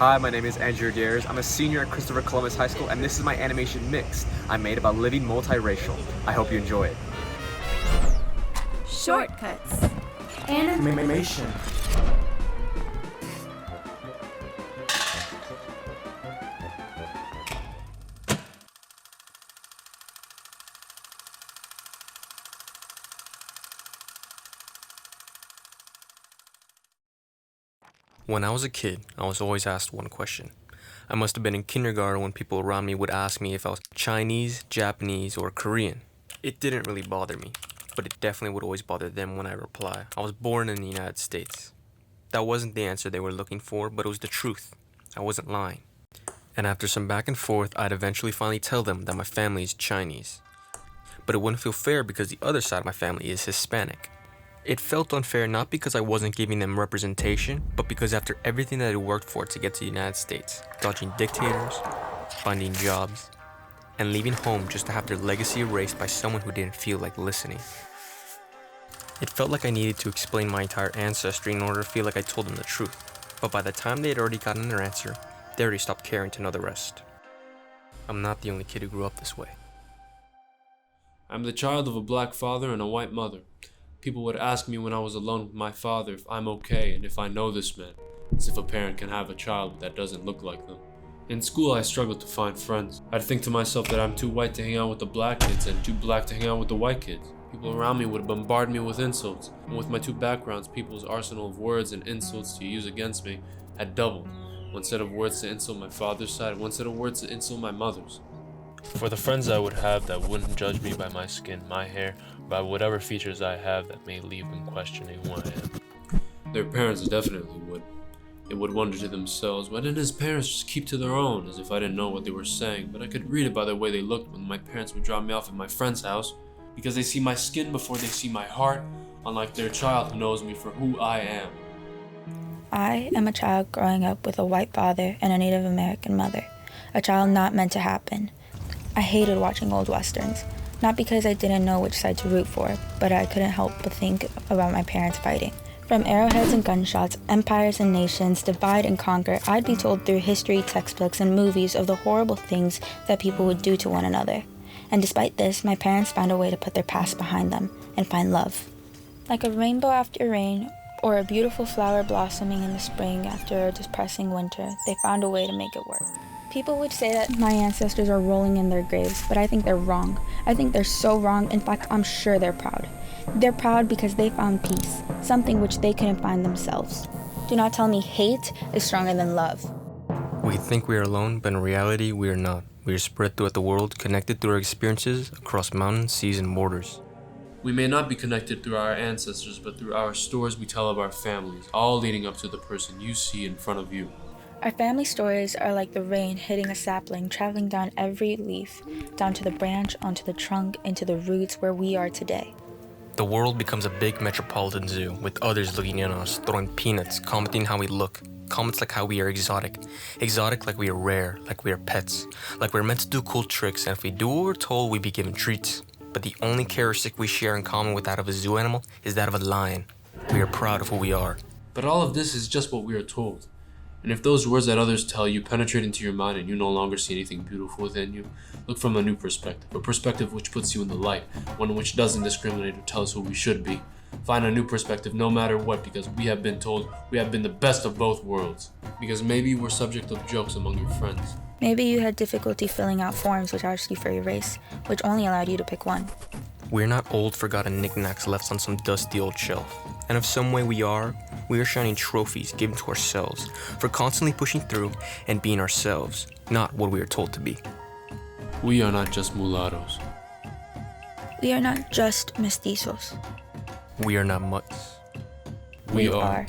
Hi, my name is Andrew Dares. I'm a senior at Christopher Columbus High School, and this is my animation Mixed. I made about living multiracial. I hope you enjoy it. Shortcuts. Animation. When I was a kid, I was always asked one question. I must have been in kindergarten when people around me would ask me if I was Chinese, Japanese, or Korean. It didn't really bother me, but it definitely would always bother them when I reply, I was born in the United States. That wasn't the answer they were looking for, but it was the truth. I wasn't lying. And after some back and forth, I'd eventually finally tell them that my family is Chinese. But it wouldn't feel fair because the other side of my family is Hispanic. It felt unfair not because I wasn't giving them representation, but because after everything that I worked for to get to the United States, dodging dictators, finding jobs, and leaving home just to have their legacy erased by someone who didn't feel like listening. It felt like I needed to explain my entire ancestry in order to feel like I told them the truth, but by the time they had already gotten their answer, they already stopped caring to know the rest. I'm not the only kid who grew up this way. I'm the child of a black father and a white mother. People would ask me when I was alone with my father if I'm okay and if I know this man, as if a parent can have a child that doesn't look like them. In school, I struggled to find friends. I'd think to myself that I'm too white to hang out with the black kids and too black to hang out with the white kids. People around me would bombard me with insults, and with my two backgrounds, people's arsenal of words and insults to use against me had doubled. One set of words to insult my father's side, one set of words to insult my mother's. For the friends I would have that wouldn't judge me by my skin, my hair, by whatever features I have that may leave them questioning who I am. Their parents definitely would. They would wonder to themselves, why didn't his parents just keep to their own, as if I didn't know what they were saying, but I could read it by the way they looked when my parents would drop me off at my friend's house, because they see my skin before they see my heart, unlike their child who knows me for who I am. I am a child growing up with a white father and a Native American mother, a child not meant to happen. I hated watching old westerns, not because I didn't know which side to root for, but I couldn't help but think about my parents fighting. From arrowheads and gunshots, empires and nations divide and conquer, I'd be told through history textbooks and movies of the horrible things that people would do to one another. And despite this, my parents found a way to put their past behind them and find love. Like a rainbow after rain, or a beautiful flower blossoming in the spring after a depressing winter, they found a way to make it work. People would say that my ancestors are rolling in their graves, but I think they're wrong. I think they're so wrong. In fact, I'm sure they're proud. They're proud because they found peace, something which they couldn't find themselves. Do not tell me hate is stronger than love. We think we are alone, but in reality, we are not. We are spread throughout the world, connected through our experiences across mountains, seas, and borders. We may not be connected through our ancestors, but through our stories we tell of our families, all leading up to the person you see in front of you. Our family stories are like the rain hitting a sapling, traveling down every leaf, down to the branch, onto the trunk, into the roots where we are today. The world becomes a big metropolitan zoo, with others looking in on us, throwing peanuts, commenting how we look, comments like how we are exotic like we are rare, like we are pets, like we're meant to do cool tricks, and if we do what we're told, we be given treats. But the only characteristic we share in common with that of a zoo animal is that of a lion. We are proud of who we are. But all of this is just what we are told. And if those words that others tell you penetrate into your mind and you no longer see anything beautiful within you, look from a new perspective, a perspective which puts you in the light, one which doesn't discriminate or tell us who we should be. Find a new perspective no matter what, because we have been told we have been the best of both worlds. Because maybe we're subject of jokes among your friends. Maybe you had difficulty filling out forms which asked you for your race, which only allowed you to pick one. We're not old, forgotten knickknacks left on some dusty old shelf. And if some way we are shining trophies given to ourselves for constantly pushing through and being ourselves, not what we are told to be. We are not just mulattoes. We are not just mestizos. We are not mutts. We are.